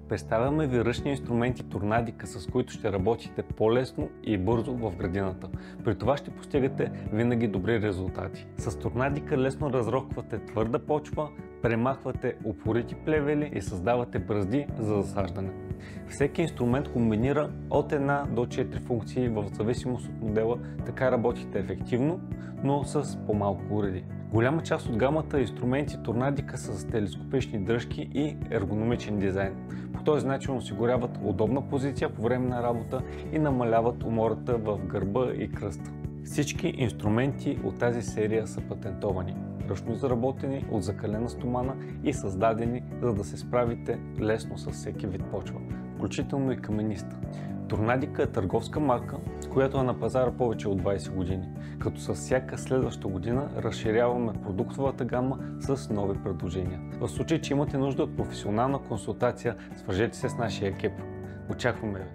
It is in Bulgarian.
Представяме ви ръчни инструменти Торнадика, с които ще работите по-лесно и бързо в градината. При това ще постигате винаги добри резултати. С Торнадика лесно разрохвате твърда почва, премахвате упорити плевели и създавате бръзди за засаждане. Всеки инструмент комбинира от 1 до 4 функции в зависимост от модела, така работите ефективно, но с по-малко уреди. Голяма част от гамата инструменти Торнадика са с телескопични дръжки и ергономичен дизайн. По този начин осигуряват удобна позиция по време на работа и намаляват умората в гърба и кръста. Всички инструменти от тази серия са патентовани, ръчно заработени от закалена стомана и създадени, за да се справите лесно с всеки вид почва, включително и камениста. Торнадика е търговска марка, която е на пазара повече от 20 години, като с всяка следваща година разширяваме продуктовата гама с нови предложения. В случай, че имате нужда от професионална консултация, свържете се с нашия екип. Очакваме ви!